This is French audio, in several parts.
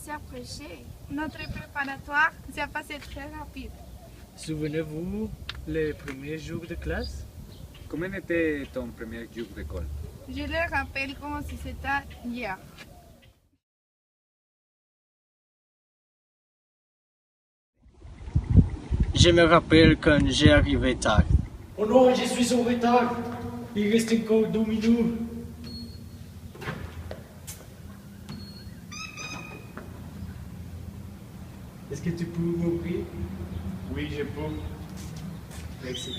s'approcher. Notre préparatoire s'est passé très rapide. Souvenez-vous les premiers jours de classe? Comment était ton premier jour d'école? Je le rappelle comme si c'était hier. Je me rappelle quand j'ai arrivé tard. Oh non, je suis en retard. Il reste encore 2 minutes. Est-ce que tu peux m'ouvrir? Oui, je peux. Merci.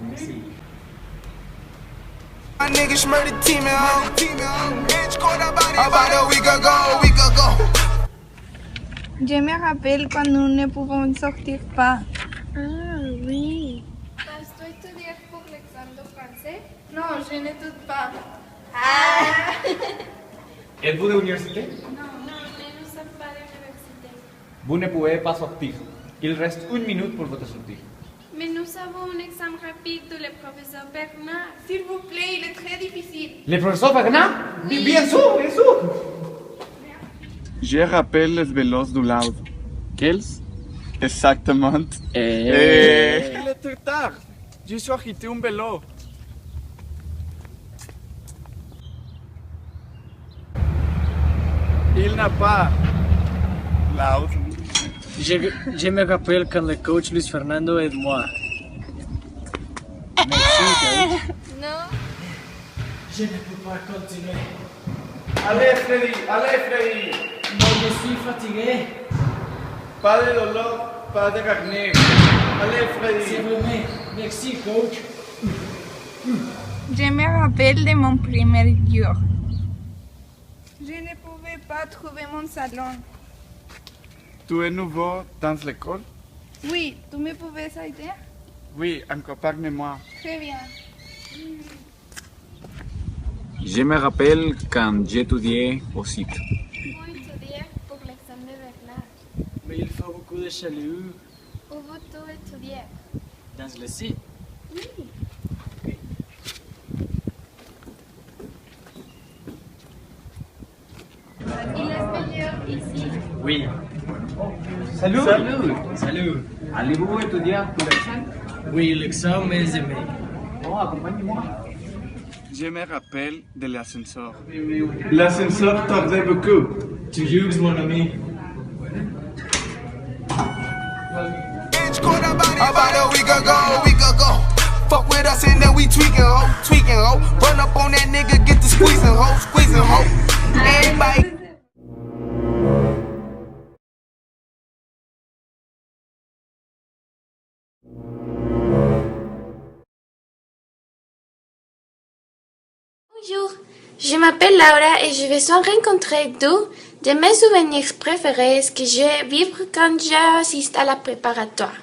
Merci. My niggas murdered team at home. Bitch caught about a week ago. Je me rappelle quand nous ne pouvons sortir pas. Ah oui. Tu étudies pour l'examen de français? Non, je n'étudie pas. Êtes-vous de l'université? Non, nous ne sommes pas à l'université. Vous ne pouvez pas sortir. Il reste 1 minute pour votre sortie. Mais nous avons un examen rapide de le professeur Bernard. S'il vous plaît, il est très difficile. Le professeur Bernard? Bien sûr, bien sûr. Je rappelle les vélos du Loud. Quels? Exactement. Eh. Il est trop tard. Je suis acheté un vélo. Il n'a pas. Loud. Je me rappelle quand le coach Luis Fernando et moi. Merci, coach. Non. Je ne peux pas continuer. Allez, Freddy. Non, je suis fatigué. Pas de dolor, pas de carnet. Allez, C'est Freddy. vrai. Merci, coach. Je me rappelle de mon premier jour. Je ne pouvais pas trouver mon salon. Tu es nouveau dans l'école? Oui, tu me pouvais aider? Oui, accompagne-moi. Très bien. Je me rappelle quand j'étudiais au site. Vous étudiez pour l'examen de Bernard. Mais il faut beaucoup de chaleur Où vous tout étudiez? dans le site. Il est meilleur ici. Oui. Salut. Salut. Allez-vous étudier pour l'examen? Oui, l'examen est demain. Oh, accompagne-moi. Je me rappelle de l'ascenseur. L'ascenseur tardait beaucoup. Tu joues, mon ami. Bitch caught about a week ago. Fuck with us and then we tweaking, ho. Run up on that nigga, get the squeezing, ho. Everybody. Bonjour, je m'appelle Laura et je vais rencontrer deux de mes souvenirs préférés que je vivre quand j'assiste à la préparatoire.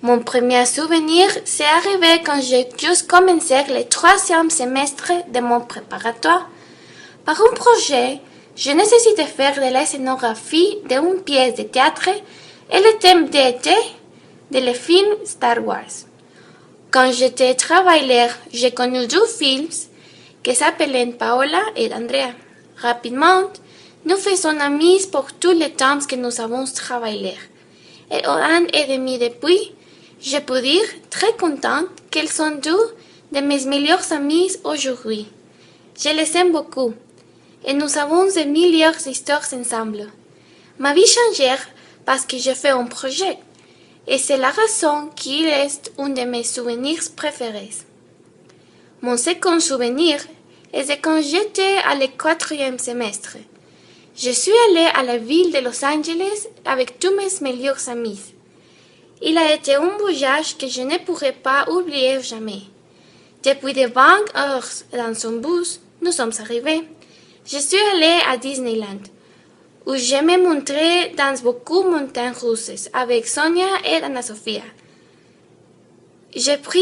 Mon premier souvenir, c'est arrivé quand j'ai juste commencé le 3e semestre de mon préparatoire. Par un projet, je nécessitais faire de la scénographie d'une pièce de théâtre et le thème d'été de le film Star Wars. Quand j'étais travailleur, j'ai connu deux films qui s'appelaient Paola et Andrea. Rapidement, nous faisons amis pour tout le temps que nous avons travaillé. Et 1 an et demi depuis, je peux dire très contente qu'elles sont deux de mes meilleures amies aujourd'hui. Je les aime beaucoup et nous avons de meilleures histoires ensemble. Ma vie changée parce que j'ai fait un projet et c'est la raison qu'il est un de mes souvenirs préférés. Mon second souvenir est de quand j'étais à le 4e semestre. Je suis allée à la ville de Los Angeles avec tous mes meilleurs amis. Il a été un voyage que je ne pourrai pas oublier jamais. Depuis de 20 heures dans son bus, nous sommes arrivés. Je suis allée à Disneyland, où je me montrais dans beaucoup de montagnes russes avec Sonia et Anna-Sophia. J'ai pris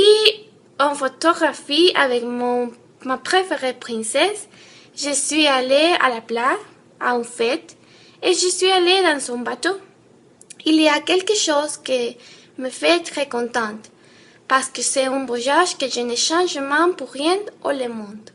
une photographie avec ma préférée princesse. Je suis allée à la plage, à une fête, et je suis allée dans son bateau. Il y a quelque chose qui me fait très contente, parce que c'est un voyage que je ne change même pour rien au monde.